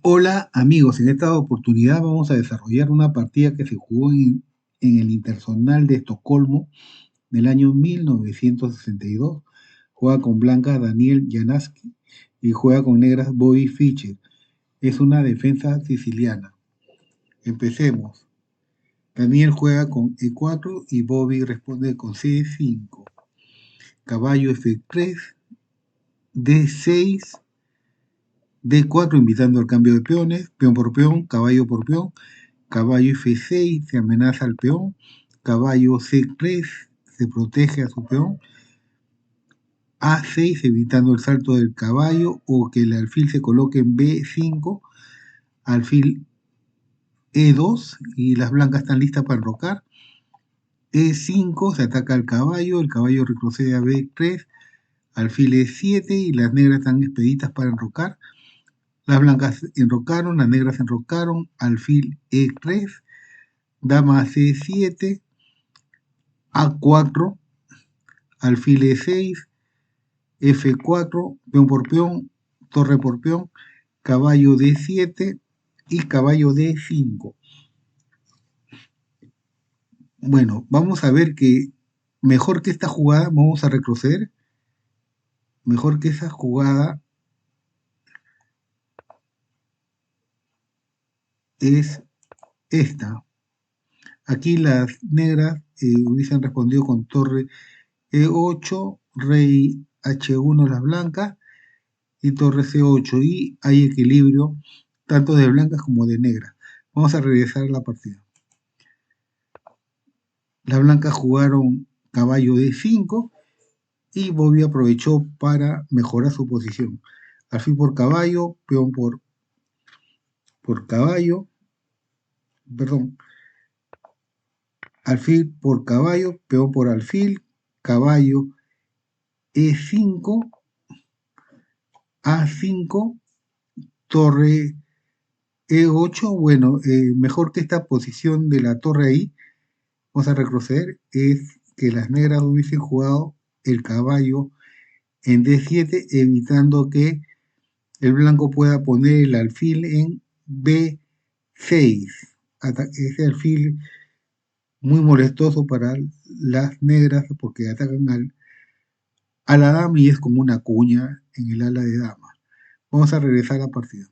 Hola amigos, en esta oportunidad vamos a desarrollar una partida que se jugó en el Interzonal de Estocolmo del año 1962. Juega con blanca Daniel Janaski y juega con negras Bobby Fischer. Es una defensa siciliana. Empecemos. Daniel juega con E4 y Bobby responde con C5. Caballo F3, D6, D4 invitando al cambio de peones, peón por peón, caballo por peón. Caballo F6 se amenaza al peón. Caballo C3 se protege a su peón. A6 evitando el salto del caballo o que el alfil se coloque en B5. Alfil E2 y las blancas están listas para enrocar. E5 se ataca al caballo, el caballo retrocede a B3. Alfil E7 y las negras están expeditas para enrocar. Las blancas enrocaron, las negras enrocaron. Alfil E3. Dama C7. A4, alfil E6, F4, peón por peón, torre por peón, caballo D7 y caballo D5. Bueno, vamos a ver que mejor que esta jugada, vamos a retroceder, mejor que esa jugada es esta. Aquí las negras hubiesen respondido con torre E8, rey H1 las blancas y torre C8 y hay equilibrio tanto de blancas como de negras. Vamos a regresar a la partida. Las blancas jugaron caballo D5 y Bobby aprovechó para mejorar su posición. Alfil por caballo, peón por caballo, perdón, alfil por caballo, peón por alfil, caballo E5, A5, torre E8. Bueno, mejor que esta posición de la torre ahí, vamos a retroceder, es que las negras hubiesen jugado el caballo en D7, evitando que el blanco pueda poner el alfil en B6. Ese alfil muy molestoso para las negras porque atacan a la dama y es como una cuña en el ala de dama. Vamos a regresar a la partida.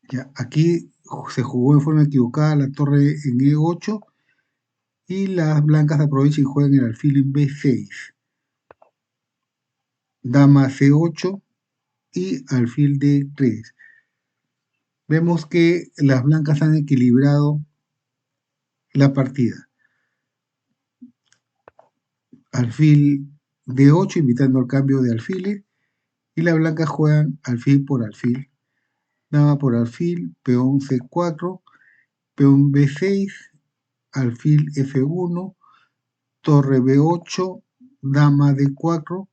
Ya, aquí se jugó en forma equivocada la torre en E8 y las blancas aprovechan y juegan el alfil en B6. Dama C8 y alfil D3. Vemos que las blancas han equilibrado la partida. Alfil D8 invitando al cambio de alfiles y las blancas juegan alfil por alfil. Dama por alfil, peón C4, peón B6, alfil F1, torre B8, dama D4,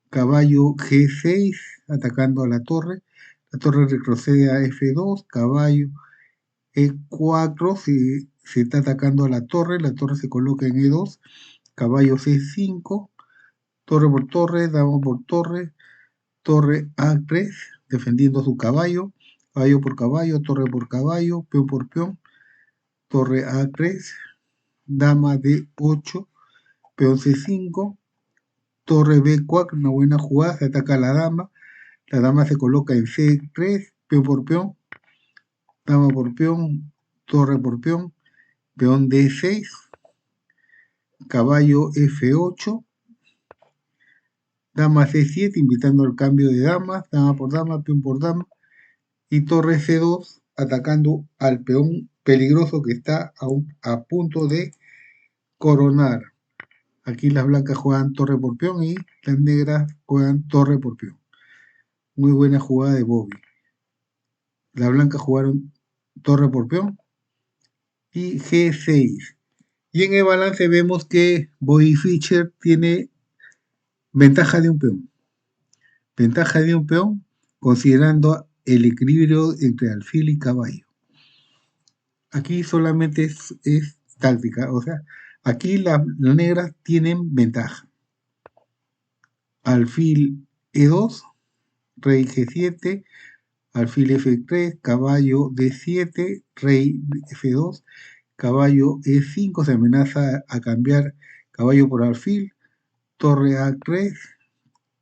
caballo G6 atacando a la torre retrocede a F2, caballo E4 se está atacando a la torre se coloca en E2, caballo C5, torre por torre, dama por torre, torre A3, defendiendo su caballo, caballo por caballo, peón por peón, torre A3, dama D8, peón C5, torre B4, una buena jugada, se ataca a la dama se coloca en C3, peón por peón, dama por peón, torre por peón, peón D6, caballo F8, dama C7, invitando al cambio de damas, dama por dama, peón por dama, y torre C2, atacando al peón peligroso que está a punto de coronar. Aquí las blancas juegan torre por peón y las negras juegan torre por peón. Muy buena jugada de Bobby. Las blancas jugaron torre por peón y G6. Y en el balance vemos que Bobby Fischer tiene ventaja de un peón. Ventaja de un peón considerando el equilibrio entre alfil y caballo. Aquí solamente es táctica, o sea, Aquí las negras tienen ventaja. Alfil E2, rey G7, alfil F3, caballo D7, rey F2, caballo E5, se amenaza a cambiar caballo por alfil, torre A3,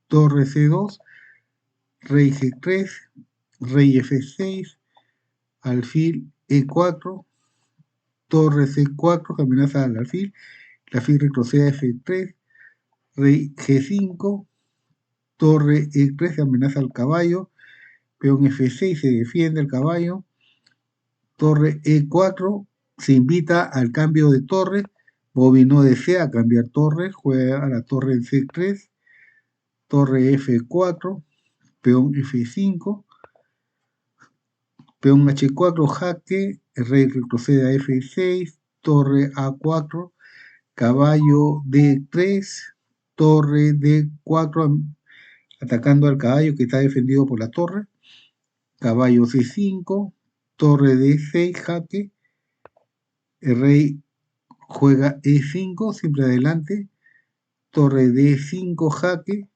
torre C2, rey G3, rey F6, alfil E4, torre C4, que amenaza al alfil, el alfil retrocede a F3, rey G5, torre E3, amenaza al caballo, peón F6, se defiende el caballo, torre E4, se invita al cambio de torre, Bobby no desea cambiar torre, juega a la torre en C3, torre F4, peón F5, peón H4, jaque, el rey retrocede a F6, torre A4, caballo D3, torre D4, atacando al caballo que está defendido por la torre, caballo C5, torre D6, jaque, el rey juega E5, siempre adelante, torre D5, jaque,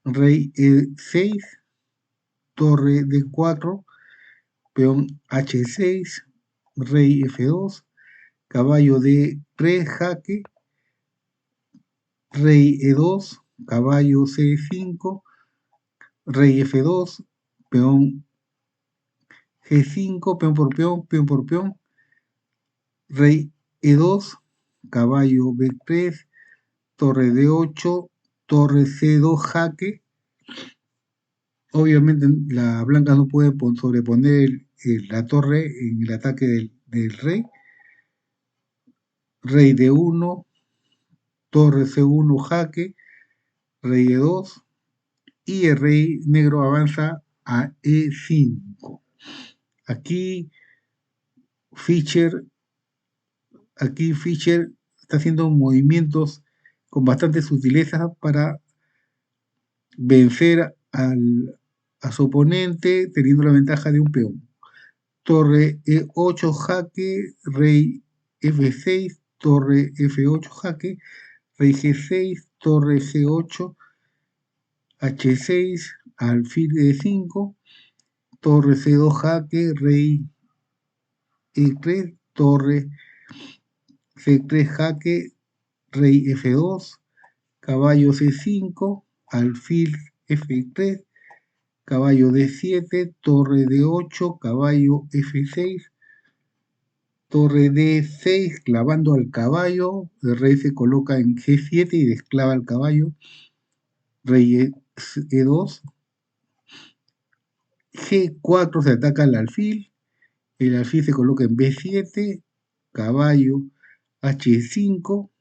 rey E6, torre D4, peón H6, rey F2, caballo D3, jaque, rey E2, caballo C5, rey F2, peón G5, peón por peón, peón por peón, rey E2, caballo B3, torre D8, torre C2, jaque. Obviamente la blanca no puede sobreponer la torre en el ataque del rey. Rey D1, torre C1, jaque, rey E2 y el rey negro avanza a E5. Aquí Fischer, está haciendo movimientos con bastante sutileza para vencer a su oponente teniendo la ventaja de un peón. Torre E8, jaque, rey F6, torre F8, jaque, rey G6, torre G8, H6, alfil E5, torre C2, jaque, rey E3, torre C3, jaque, rey F2, caballo C5, alfil F3, caballo D7, torre D8, caballo F6, torre D6, clavando al caballo, el rey se coloca en G7 y desclava al caballo, rey E2, G4 se ataca al alfil, el alfil se coloca en B7, caballo H5,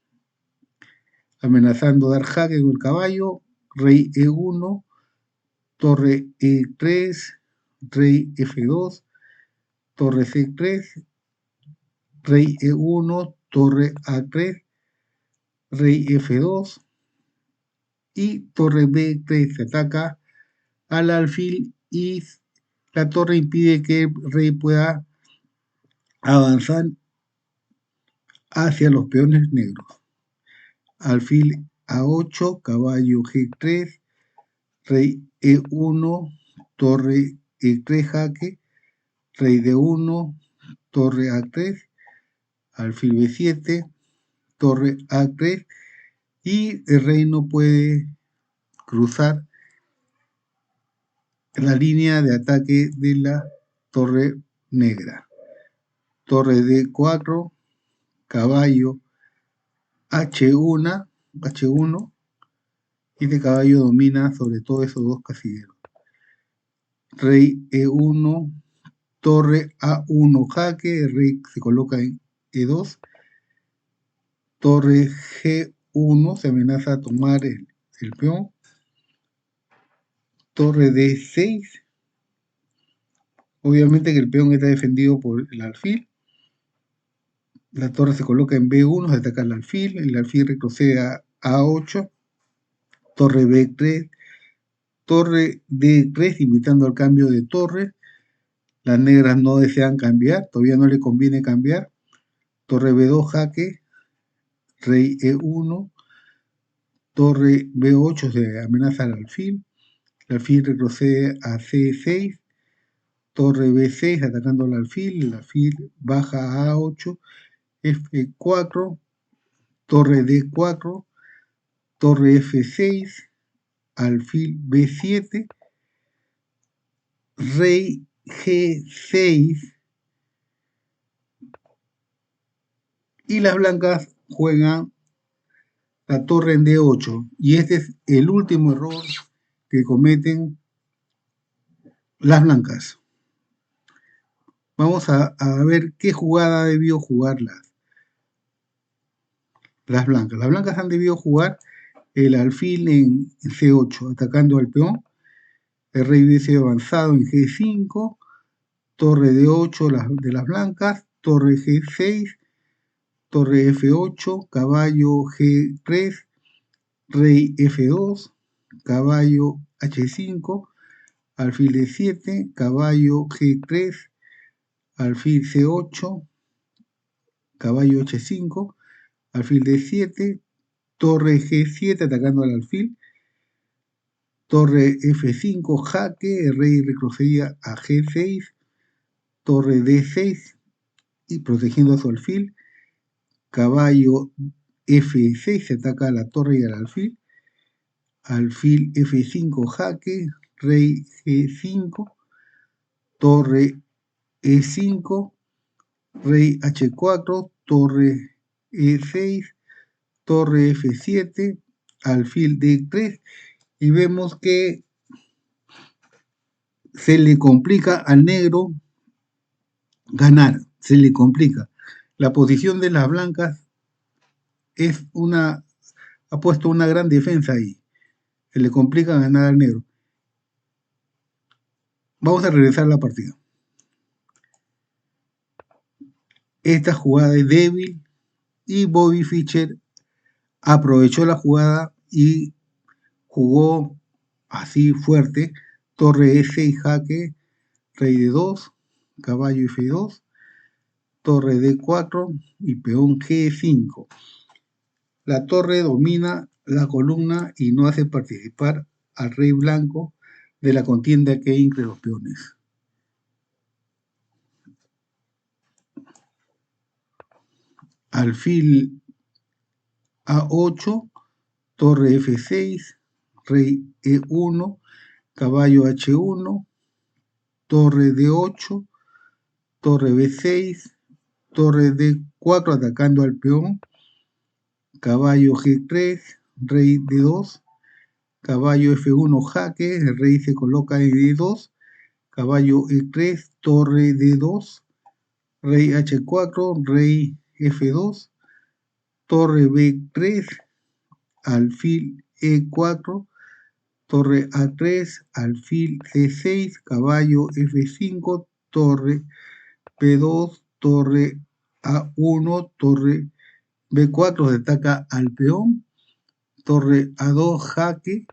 amenazando dar jaque con el caballo, rey E1, torre E3, rey F2, torre C3, rey E1, torre A3, rey F2 y torre B3. Se ataca al alfil y la torre impide que el rey pueda avanzar hacia los peones negros. Alfil A8, caballo G3, rey E1, torre E3, jaque, rey D1, torre A3, alfil B7, torre A3 y el rey no puede cruzar la línea de ataque de la torre negra. Torre D4, caballo H1, y este caballo domina sobre todo esos dos casilleros. Rey E1, torre A1, jaque, el rey se coloca en E2, torre G1, se amenaza a tomar el peón, torre D6, obviamente que el peón está defendido por el alfil, la torre se coloca en B1, se ataca el alfil retrocede a A8, torre B3, torre D3, invitando al cambio de torre, las negras no desean cambiar, todavía no le conviene cambiar, torre B2, jaque, rey E1, torre B8 se amenaza al alfil, el alfil retrocede a C6, torre B6 atacando al alfil, el alfil baja a A8, F4, torre D4, torre F6, alfil B7, rey G6, y las blancas juegan la torre en D8, y este es el último error que cometen las blancas. Vamos a ver qué jugada debió jugar las blancas. Las blancas han debido jugar el alfil en C8, atacando al peón, el rey hubiese avanzado en G5, torre D8 de las blancas, torre G6, torre F8, caballo G3, rey F2, caballo H5, alfil D7, caballo G3, alfil C8, caballo H5, alfil D7, torre G7 atacando al alfil, torre F5, jaque, el rey retrocedía a G6, torre D6 y protegiendo a su alfil, caballo F6 se ataca a la torre y al alfil, alfil F5 jaque, rey G5, torre E5, rey H4, torre E6, torre F7, alfil D3, y vemos que se le complica al negro ganar, se le complica. La posición de las blancas ha puesto una gran defensa ahí. Se le complica ganar al negro. Vamos a regresar a la partida. Esta jugada es débil y Bobby Fischer aprovechó la jugada y jugó así fuerte. Torre E6 jaque, rey D2, caballo F2, torre D4 y peón G5. La torre domina la columna y no hace participar al rey blanco de la contienda que hay entre los peones. Alfil A8, torre F6, rey E1, caballo H1, torre D8, torre B6, torre D4 atacando al peón, caballo G3, rey D2, caballo F1 jaque, el rey se coloca en D2, caballo E3, torre D2, rey H4, rey F2, torre B3, alfil E4, torre A3, alfil C6, caballo F5, torre P2, torre A1, torre B4 se ataca al peón, torre A2 jaque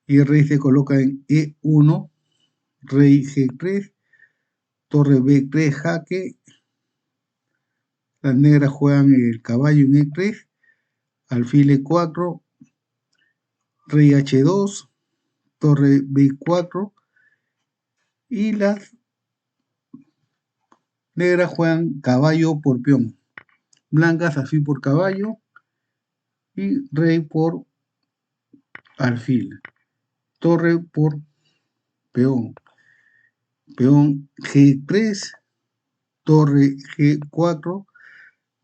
y el rey se coloca en E1, rey G3, torre B3 jaque, las negras juegan el caballo en E3, alfil E4, rey H2, torre B4 y las negras juegan caballo por peón, blancas alfil por caballo y rey por alfil, torre por peón, peón G3, torre G4,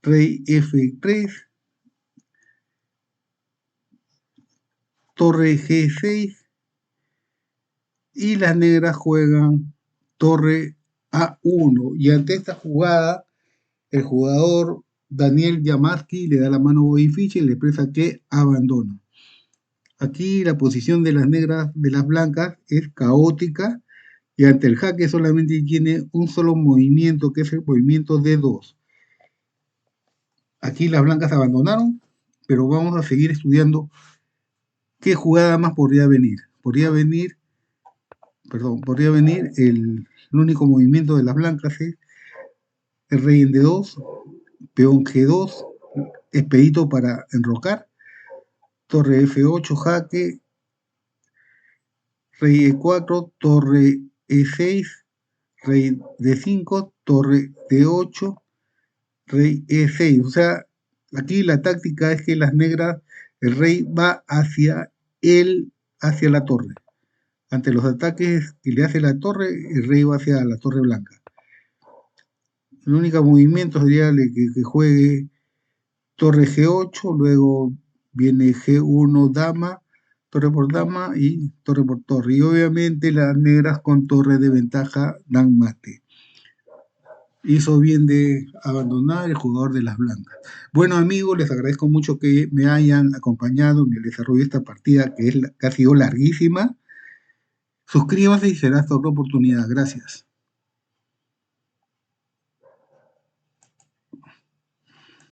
rey F3, torre G6 y las negras juegan torre A1. Y ante esta jugada, el jugador Daniel Yamaski le da la mano a Bobby Fischer y le expresa que abandona. Aquí la posición de las negras, de las blancas, es caótica y ante el jaque solamente tiene un solo movimiento, que es el movimiento D2. Aquí las blancas abandonaron, pero vamos a seguir estudiando qué jugada más podría venir. Podría venir el único movimiento de las blancas es el rey en D2, peón G2, expedito para enrocar, torre F8, jaque, rey E4, torre E6, rey D5, torre D8, rey E6. O sea, aquí la táctica es que las negras, el rey va hacia la torre. Ante los ataques que le hace la torre, el rey va hacia la torre blanca. El único movimiento sería que juegue torre G8, luego viene G1 dama, torre por dama y torre por torre. Y obviamente las negras con torre de ventaja dan mate. Hizo bien de abandonar el jugador de las blancas. Bueno amigos, les agradezco mucho que me hayan acompañado en el desarrollo de esta partida que ha sido larguísima. Suscríbase y será hasta otra oportunidad. Gracias.